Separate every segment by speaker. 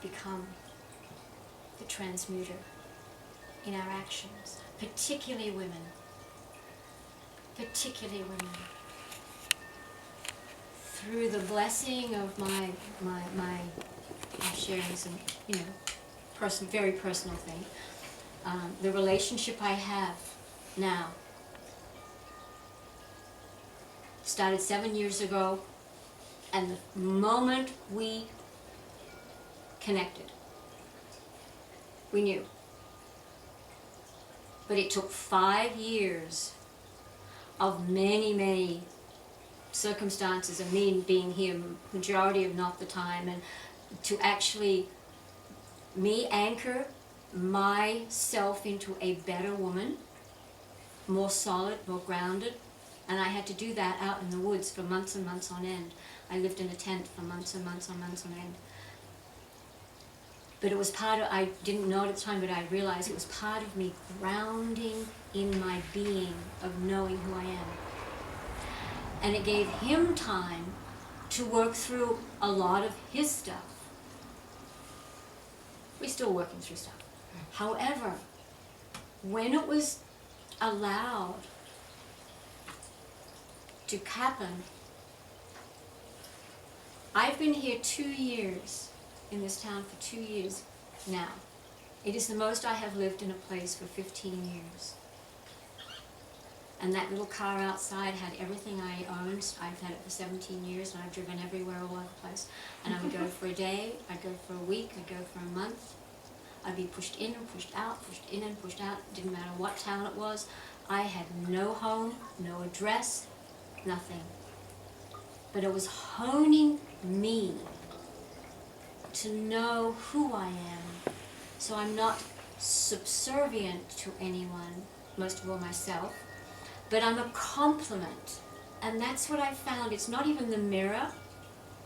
Speaker 1: become the transmuter in our actions, particularly women. Particularly women. Through the blessing of my I'm sharing some, very personal thing. The relationship I have now started 7 years ago, and the moment we connected, we knew. But it took 5 years of many circumstances, of me being here majority of not the time, and to actually me anchor myself into a better woman, more solid, more grounded. And I had to do that out in the woods for months and months on end. I lived in a tent for months and months on end. But it was part of, I didn't know it at the time, but I realized it was part of me grounding in my being, of knowing who I am. And it gave him time to work through a lot of his stuff. We're still working through stuff. However, when it was allowed to happen, I've been here 2 years, in this town for 2 years now. It is the most I have lived in a place for 15 years. And that little car outside had everything I owned. I've had it for 17 years, and I've driven everywhere all over the place. And I would go for a day, I'd go for a week, I'd go for a month. I'd be pushed in and pushed out, pushed in and pushed out. Didn't matter what town it was. I had no home, no address, nothing. But it was honing me to know who I am, so I'm not subservient to anyone, most of all myself, but I'm a complement. And that's what I found. It's not even the mirror,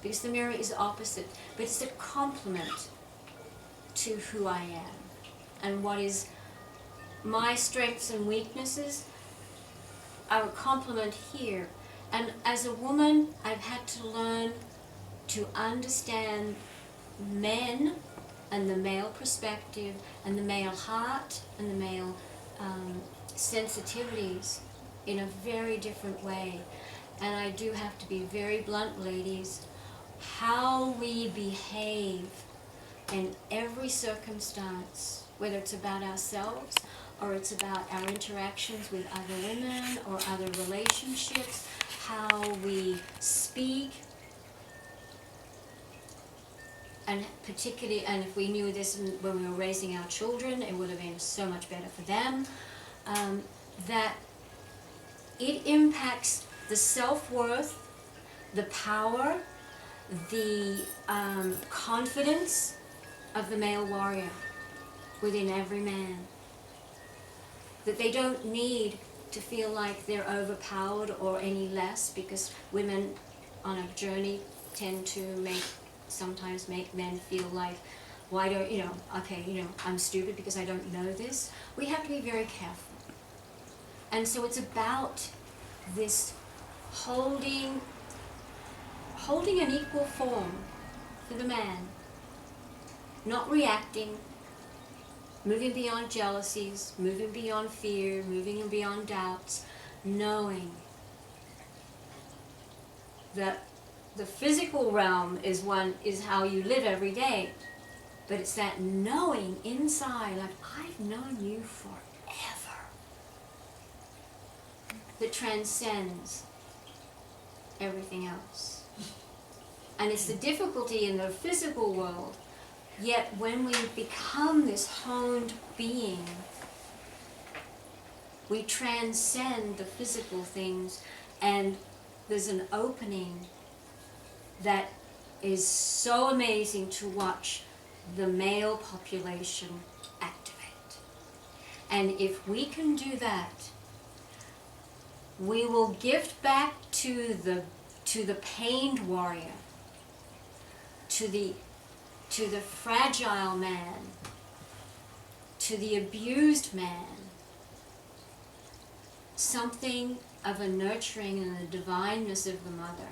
Speaker 1: because the mirror is opposite, but it's a complement to who I am and what is my strengths and weaknesses are a complement here. And as a woman, I've had to learn to understand men and the male perspective and the male heart and the male sensitivities in a very different way. And I do have to be very blunt, ladies. How we behave in every circumstance, whether it's about ourselves or it's about our interactions with other women or other relationships, how we speak, and particularly, and if we knew this when we were raising our children, it would have been so much better for them, that it impacts the self-worth, the power, the confidence of the male warrior within every man. That they don't need to feel like they're overpowered or any less, because women on a journey tend to sometimes make men feel like, why don't, I'm stupid because I don't know this. We have to be very careful. And so it's about this holding an equal form for the man, not reacting, moving beyond jealousies, moving beyond fear, moving beyond doubts, knowing that the physical realm is how you live every day, but it's that knowing inside, like, I've known you forever, that transcends everything else. And it's the difficulty in the physical world, yet when we become this honed being, we transcend the physical things, and there's an opening that is so amazing to watch the male population activate. And if we can do that, we will gift back to the pained warrior, to the fragile man, to the abused man, something of a nurturing and the divineness of the mother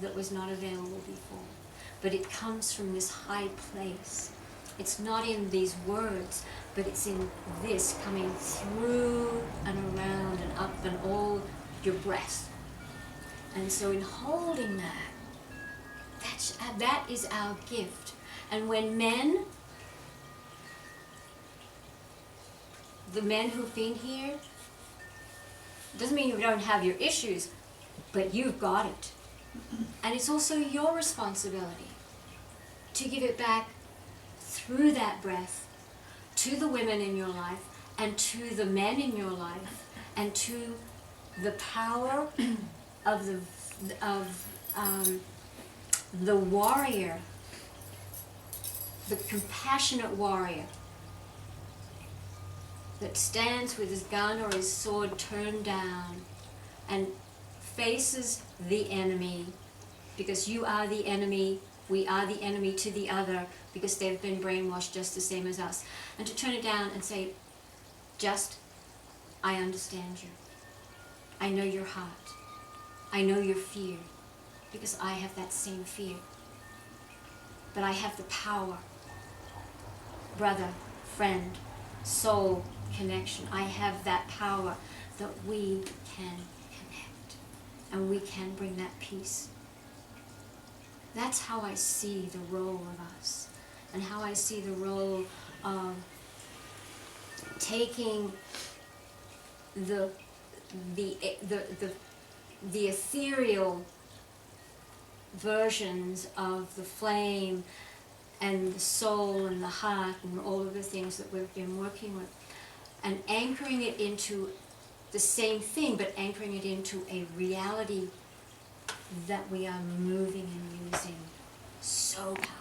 Speaker 1: that was not available before. But it comes from this high place. It's not in these words, but it's in this coming through and around and up and all your breath. And so in holding that is our gift. And when the men who've been here, doesn't mean you don't have your issues, but you've got it. And it's also your responsibility to give it back through that breath to the women in your life and to the men in your life and to the power of the warrior, the compassionate warrior that stands with his gun or his sword turned down and faces the enemy, because you are the enemy, we are the enemy to the other, because they've been brainwashed just the same as us. And to turn it down and say, just, I understand you. I know your heart. I know your fear, because I have that same fear. But I have the power, brother, friend, soul connection. I have that power that we can connect and we can bring that peace. That's how I see the role of us, and how I see the role of taking the ethereal versions of the flame and the soul and the heart and all of the things that we've been working with, and anchoring it into the same thing, but anchoring it into a reality that we are moving and using. So powerful.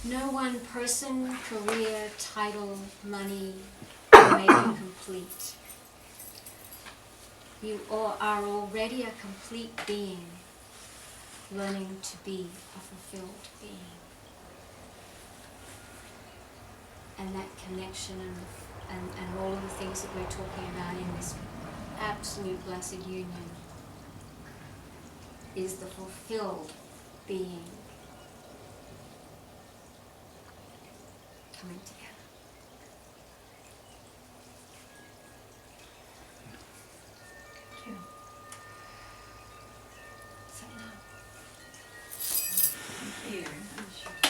Speaker 1: No one person, career, title, money will make you complete. You all are already a complete being, learning to be a fulfilled being. And that connection and all of the things that we're talking about in this absolute blessed union is the fulfilled being coming together.
Speaker 2: Thank you.
Speaker 1: So now.
Speaker 2: Thank you.